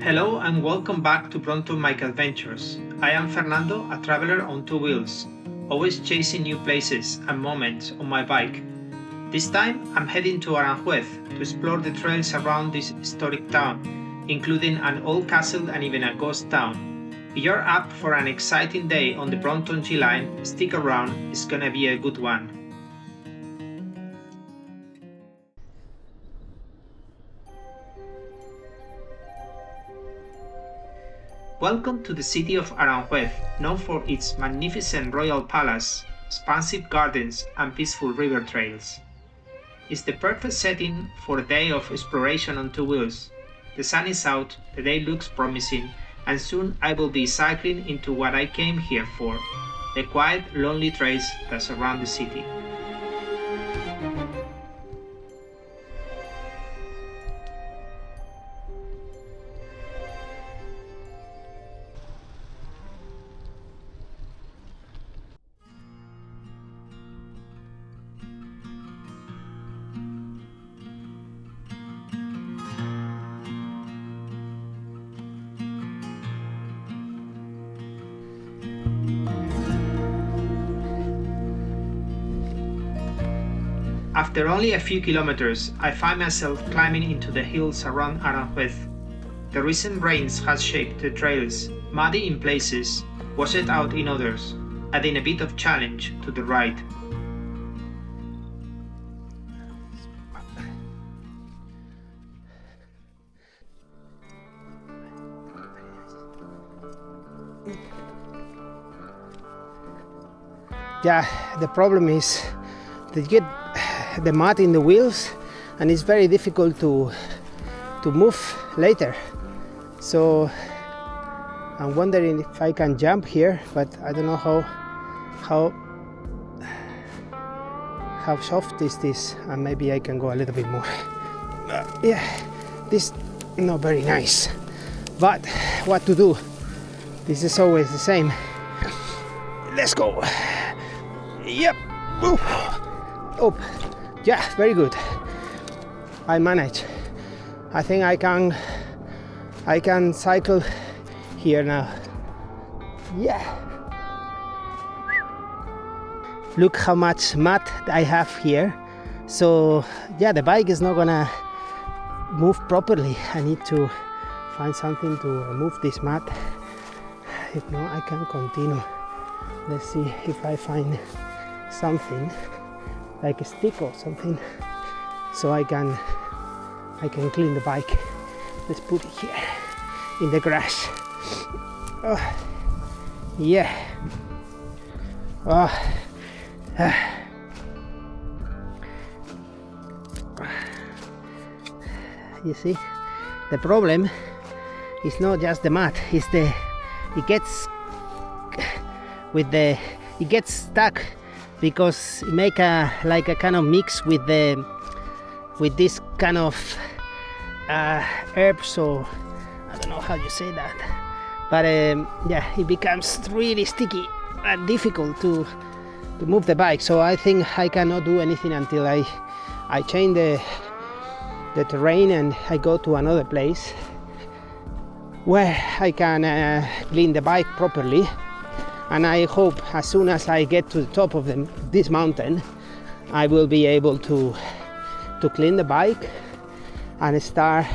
Hello and welcome back to Brompton Microadventures. I am Fernando, a traveler on two wheels, always chasing new places and moments on my bike. This time I'm heading to Aranjuez to explore the trails around this historic town, including an old castle and even a ghost town. If you're up for an exciting day on the Brompton G Line, stick around, it's gonna be a good one. Welcome to the city of Aranjuez, known for its magnificent royal palace, expansive gardens, and peaceful river trails. It's the perfect setting for a day of exploration on two wheels. The sun is out, the day looks promising, and soon I will be cycling into what I came here for, the quiet, lonely trails that surround the city. After only a few kilometers, I find myself climbing into the hills around Aranjuez. The recent rains has shaped the trails, muddy in places, washed out in others, adding a bit of challenge to the ride. Yeah, the problem is that you get the mud in the wheels and it's very difficult to move later. So I'm wondering if I can jump here, but I don't know how soft is this, and maybe I can go a little bit more. Yeah, this not very nice, but what to do? This is always the same. Let's go. Yep. Oof. Up. Yeah, very good. I manage. I think I can cycle here now. Yeah. Look how much mud I have here. So yeah, the bike is not gonna move properly. I need to find something to remove this mud. If not, I can continue. Let's see if I find something like a stick or something, so I can clean the bike. Let's put it here in the grass. Oh, yeah. Oh. You see, the problem is not just the mud, it's it gets stuck because it make a kind of mix with this kind of herbs, so I don't know how you say that, but yeah, it becomes really sticky and difficult to move the bike. So I think I cannot do anything until I change the terrain and I go to another place where I can clean the bike properly. And I hope as soon as I get to the top of this mountain, I will be able to clean the bike and start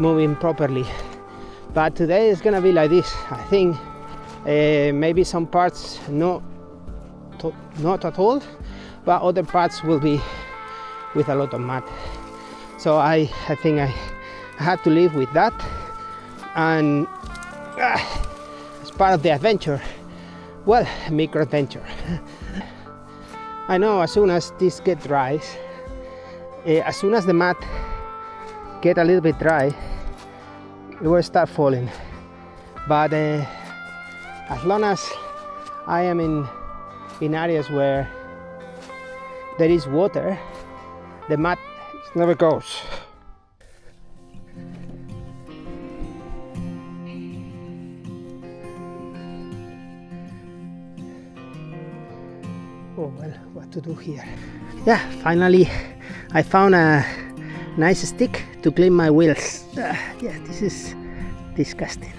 moving properly. But today is gonna be like this. I think maybe some parts not at all, but other parts will be with a lot of mud. So I think I had to live with that, and as part of the adventure. Well, microadventure. I know as soon as this gets dry, as soon as the mud get a little bit dry, it will start falling. But as long as I am in areas where there is water, the mud never goes. Oh well, what to do here? Yeah, finally I found a nice stick to clean my wheels. Yeah, this is disgusting.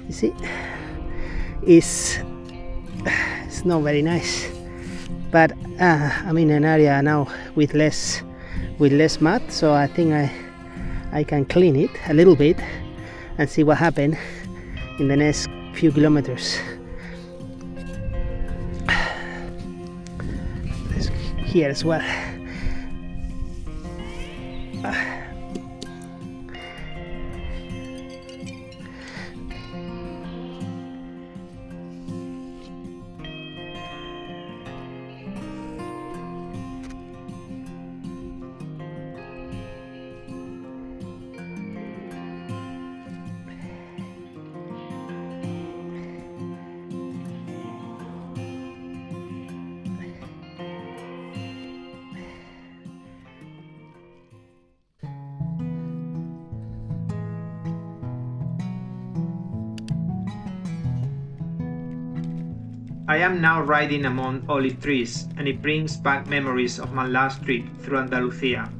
You see, it's not very nice. But I'm in an area now with less mud, so I think I can clean it a little bit and see what happens in the next few kilometers. Here as well. I am now riding among olive trees, and it brings back memories of my last trip through Andalusia,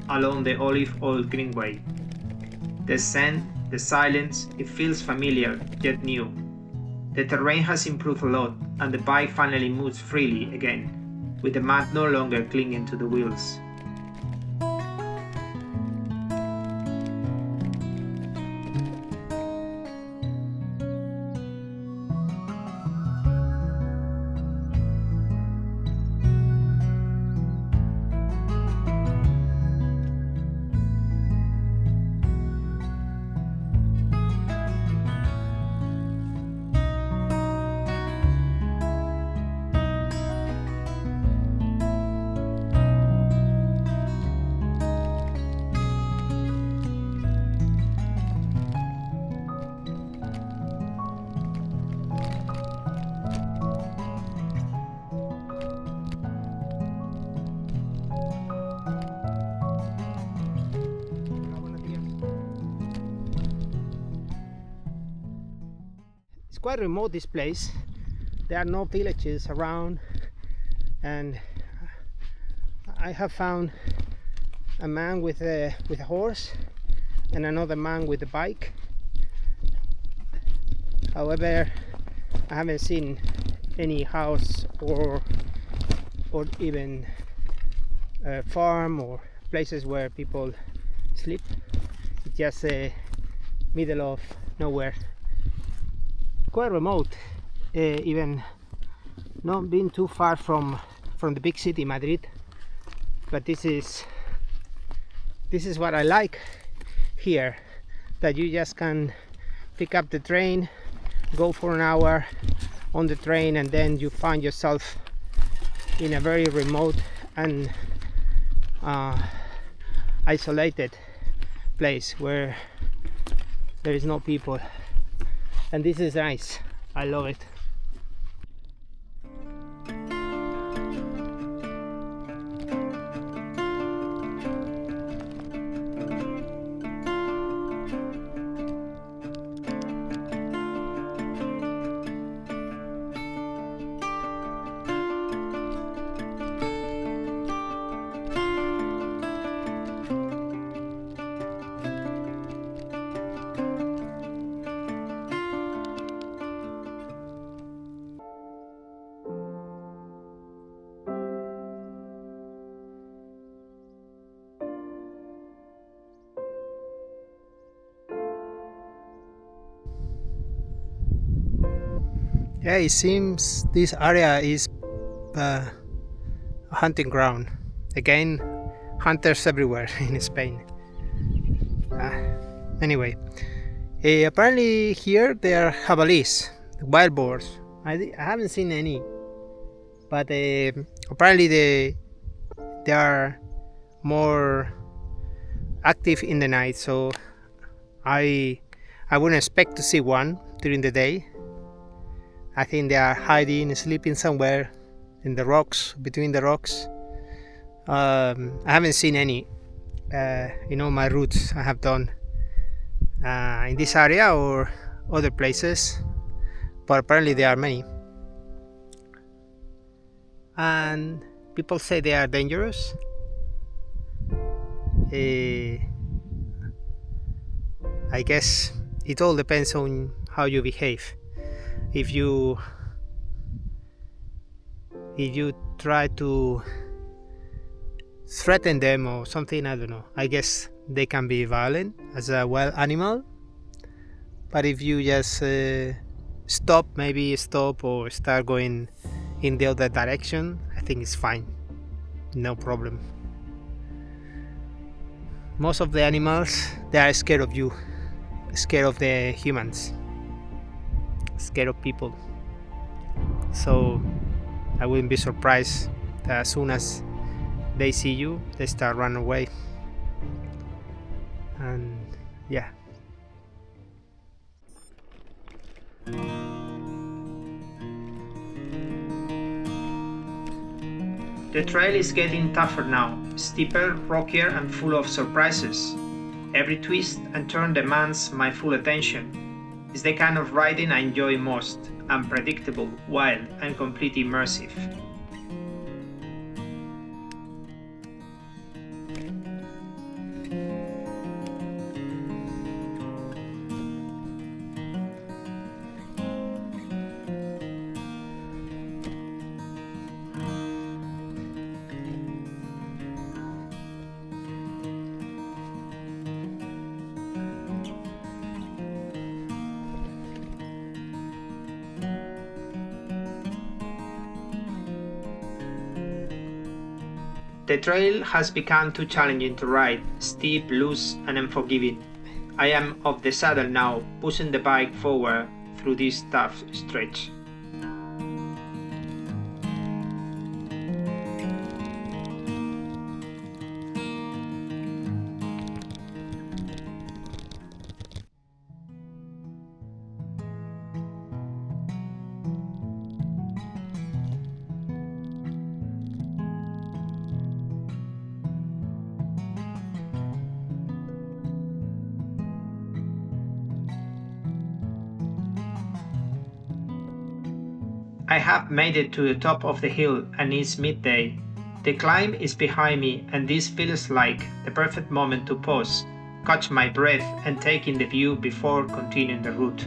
along the olive oil greenway. The scent, the silence, it feels familiar, yet new. The terrain has improved a lot, and the bike finally moves freely again, with the mud no longer clinging to the wheels. Quite remote, this place. There are no villages around, and I have found a man with a horse and another man with a bike. However, I haven't seen any house or even a farm or places where people sleep. It's just a middle of nowhere. Quite remote, even not being too far from the big city Madrid, but this is what I like here, that you just can pick up the train, go for an hour on the train, and then you find yourself in a very remote and isolated place where there is no people. And this is nice. I love it. Yeah, it seems this area is a hunting ground. Again, hunters everywhere in Spain. Anyway, apparently here there are jabalís, wild boars. I haven't seen any, but apparently they are more active in the night, so I wouldn't expect to see one during the day. I think they are hiding, sleeping somewhere in the rocks, between the rocks. I haven't seen any. My routes I have done in this area or other places, but apparently there are many. And people say they are dangerous. I guess it all depends on how you behave. If you try to threaten them or something, I don't know, I guess they can be violent as a wild animal. But if you just maybe stop or start going in the other direction, I think it's fine, no problem. Most of the animals, they are scared of you, scared of the humans, scared of people. So I wouldn't be surprised that as soon as they see you, they start running away. And yeah. The trail is getting tougher now, steeper, rockier and full of surprises. Every twist and turn demands my full attention. It's the kind of riding I enjoy most, unpredictable, wild and completely immersive. The trail has become too challenging to ride, steep, loose and unforgiving. I am off the saddle now, pushing the bike forward through this tough stretch. I have made it to the top of the hill and it's midday. The climb is behind me and this feels like the perfect moment to pause, catch my breath and take in the view before continuing the route.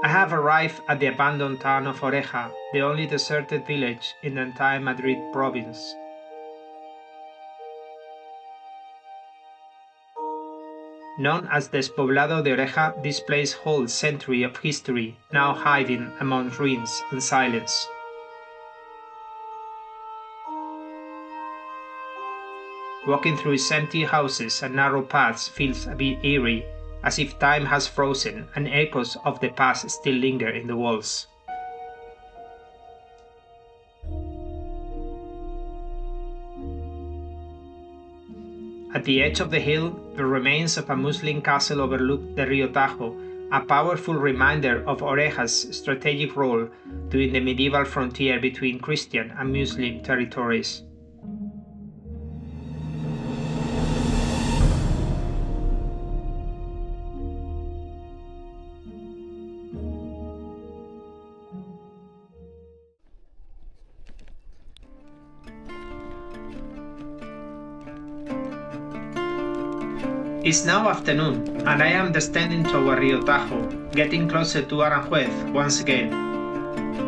I have arrived at the abandoned town of Oreja, the only deserted village in the entire Madrid province. Known as Despoblado de Oreja, this place holds centuries of history, now hiding among ruins and silence. Walking through its empty houses and narrow paths feels a bit eerie, as if time has frozen and echoes of the past still linger in the walls. At At the edge of the hill, the remains of a Muslim castle overlook the Rio Tajo, a powerful reminder of Oreja's strategic role during the medieval frontier between Christian and Muslim territories. It's now afternoon, and I am descending toward Rio Tajo, getting closer to Aranjuez once again.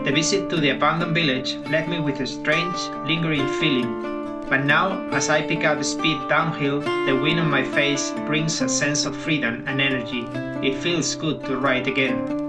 The visit to the abandoned village left me with a strange, lingering feeling, but now, as I pick up speed downhill, the wind on my face brings a sense of freedom and energy. It feels good to ride again.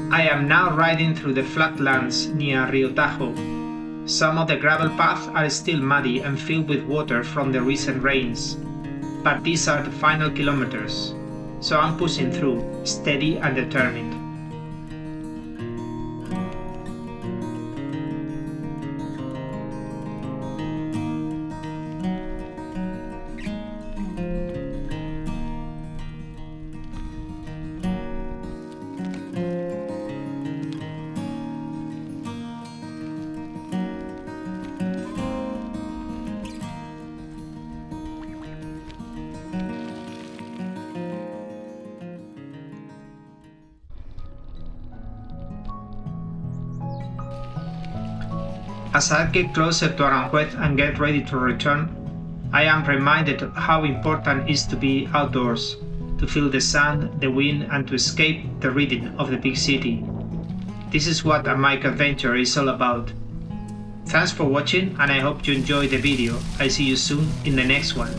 I am now riding through the flatlands near Rio Tajo. Some of the gravel paths are still muddy and filled with water from the recent rains, but these are the final kilometers, so I'm pushing through, steady and determined. As I get closer to Aranjuez and get ready to return, I am reminded of how important it is to be outdoors, to feel the sun, the wind, and to escape the rhythm of the big city. This is what a Microadventure is all about. Thanks for watching, and I hope you enjoyed the video. I see you soon in the next one.